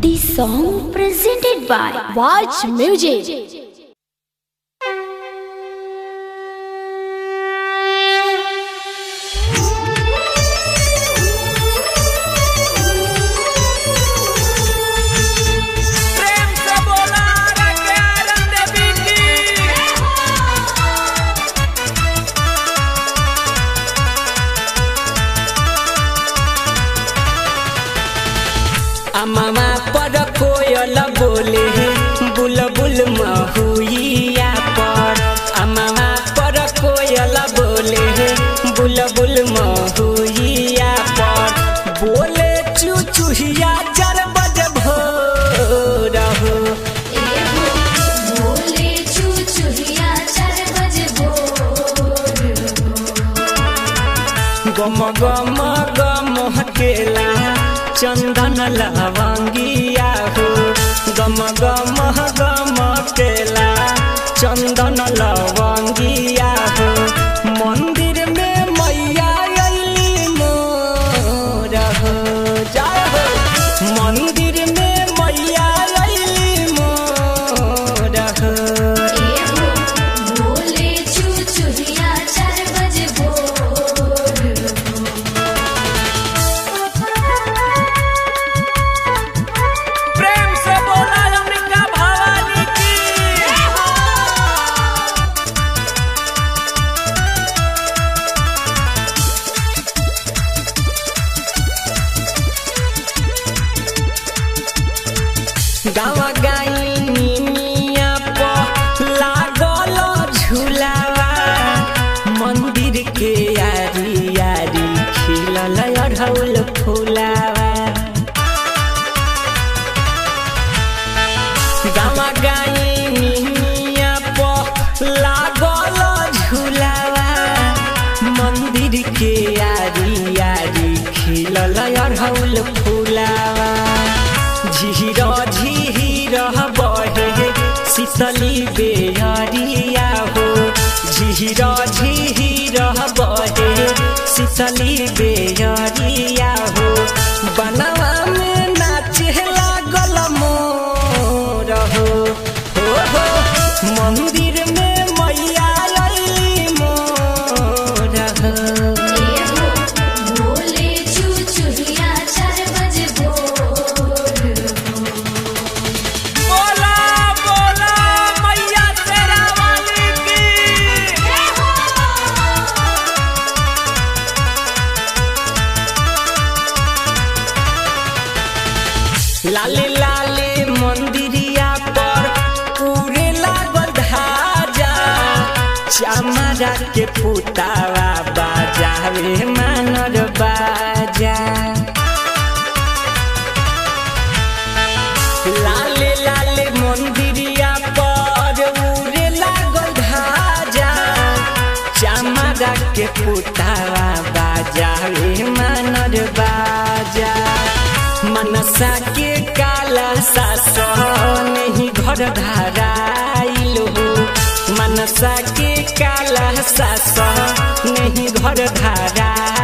This song presented by Watch Music. अम्मा पर कोयल बोले बुलबुल महुइया पर। अम्मा पर कोयल बोले बुलबुल महुइया पर। बोले चुचुहिया 4 बजे भोर हो। बोले चुचुहिया 4 बजे भोर गम गम गम केला चंदन लवंगिया हो। गम गम गम केला चंदन लवंगिया हो। मंदिर में मैया अइली मोर हो। जय हो मंदिर में मैया अइली मोर हो। बोले चुचुहिया 4 बजे भोर गाँव गाइनी मिया पर लागल झूलावा। मंदिर के यारी यारी खिलल अढ़ौल फुलावा। गाँव गाइनी मिया पर लागल झूलावा। मंदिर के यारी यारी खिलल अढ़ौल फुलावा। झीर झीर बहे शीतली बेहरिया हो। झीर झीर बहे शीतली बेहरिया हो। बनवा में नाचे लागल मोर हो। हो मंदिर में मैया अइली मोर हो। बोले चुचुहिया 4 बजे भोर लाले लाले मंदिरिया पर पूरे लागल धाजा। चमरा के पुतावा बाजावे मानर बाजा। लाले लाले मंदिरिया पर उरे लागल धाजा। चमरा के पुतावा बाजावे मानर बाजा। मनसा के काला सासन ही घर धराइल हो। मनसा के काला सासन ही घर धराइल